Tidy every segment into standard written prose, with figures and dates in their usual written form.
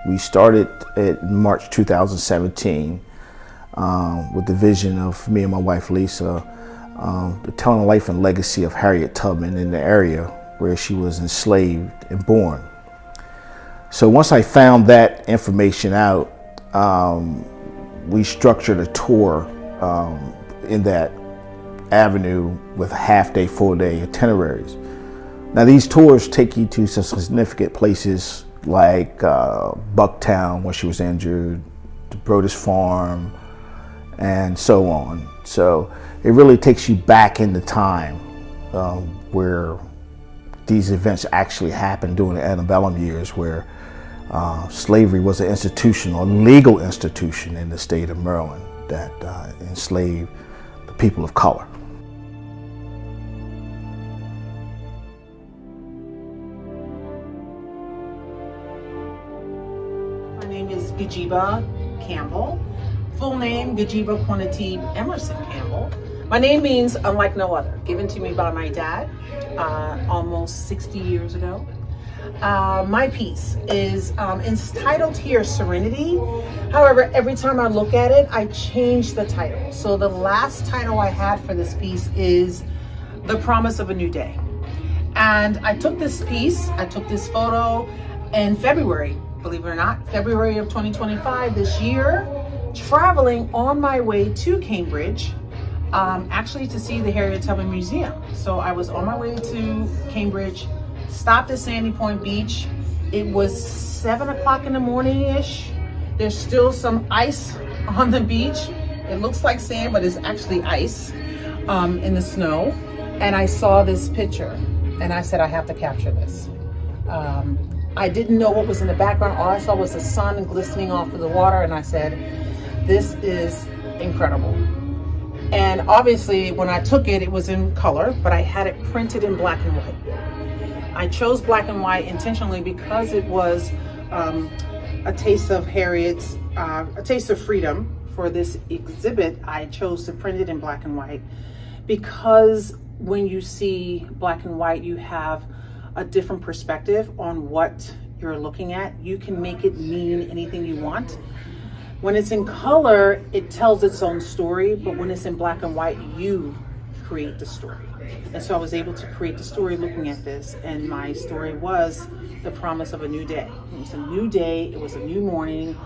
We started in March 2017 with the vision of me and my wife Lisa, telling the life and legacy of Harriet Tubman in the area where she was enslaved and born. So once I found that information out, we structured a tour in that avenue with half-day, full-day itineraries. Now these tours take you to some significant places like Bucktown, where she was injured, the Brodus Farm, and so on. So it really takes you back in the time where these events actually happened during the antebellum years, where slavery was an institution, or legal institution in the state of Maryland that enslaved the people of color. My name is Ghajiibah Campbell. Full name, Ghajiibah Quantity Emerson Campbell. My name means unlike no other, given to me by my dad almost 60 years ago. My piece is entitled here Serenity. However, every time I look at it, I change the title. So the last title I had for this piece is The Promise of a New Day. And I took this piece, I took this photo in February, believe it or not, February of 2025 this year, traveling on my way to Cambridge, actually to see the Harriet Tubman Museum. So I was on my way to Cambridge, stopped at Sandy Point Beach. It was 7 o'clock in the morning-ish. There's still some ice on the beach. It looks like sand, but it's actually ice in the snow. And I saw this picture and I said, I have to capture this. I didn't know what was in the background. All I saw was the sun glistening off of the water. And I said, this is incredible. And obviously when I took it, it was in color, but I had it printed in black and white. I chose black and white intentionally because it was a taste of Harriet's, a taste of freedom for this exhibit. I chose to print it in black and white because when you see black and white, you have a different perspective on what you're looking at. You can make it mean anything you want. When it's in color, it tells its own story, but when it's in black and white, you create the story. And so I was able to create the story looking at this, and my story was the promise of a new day. It was a new day, it was a new morning,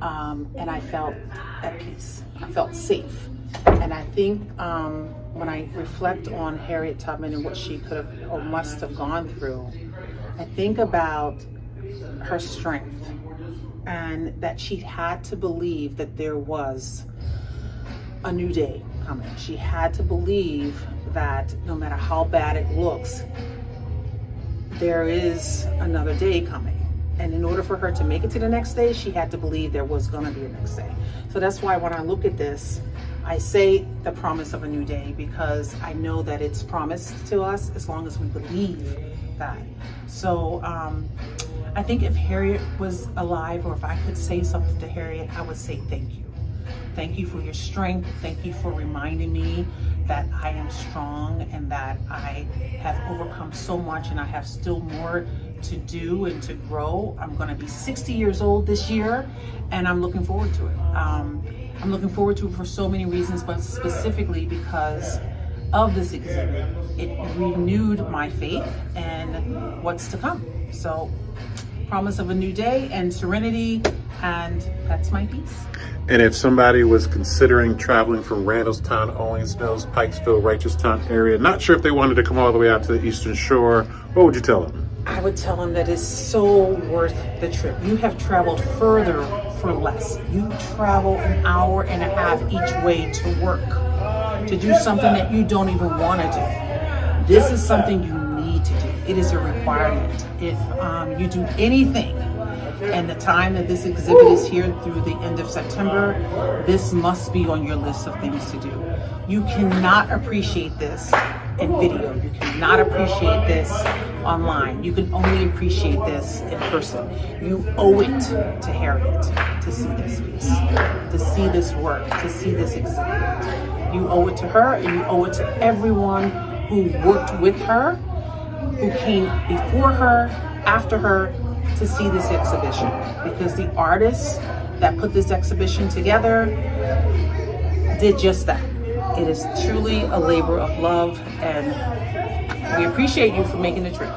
and I felt at peace. I felt safe. And I think when I reflect on Harriet Tubman and what she could have or must have gone through, I think about her strength and that she had to believe that there was a new day coming. She had to believe that no matter how bad it looks, there is another day coming. And in order for her to make it to the next day, she had to believe there was going to be a next day. So that's why when I look at this, I say the promise of a new day, because I know that it's promised to us as long as we believe that. So I think if Harriet was alive, or if I could say something to Harriet, I would say thank you. Thank you for your strength. Thank you for reminding me that I am strong and that I have overcome so much and I have still more to do and to grow. I'm going to be 60 years old this year, and I'm looking forward to it. I'm looking forward to it for so many reasons, but specifically because of this exhibit. It renewed my faith and what's to come. So, promise of a new day and serenity, and that's my piece. And if somebody was considering traveling from Randallstown, Owings Mills, Pikesville, Righteoustown area, not sure if they wanted to come all the way out to the Eastern Shore, what would you tell them? I would tell them that it's so worth the trip. You have traveled further for less. You travel an hour and a half each way to work, to do something that you don't even want to do. This is something you need to do. It is a requirement. If you do anything, and the time that this exhibit is here through the end of September, this must be on your list of things to do. You cannot appreciate this in video. You cannot appreciate this online. You can only appreciate this in person. You owe it to Harriet to see this piece, to see this work, to see this exhibit. You owe it to her, and you owe it to everyone who worked with her, who came before her, after her, to see this exhibition, because the artists that put this exhibition together did just that. It is truly a labor of love, and we appreciate you for making the trip.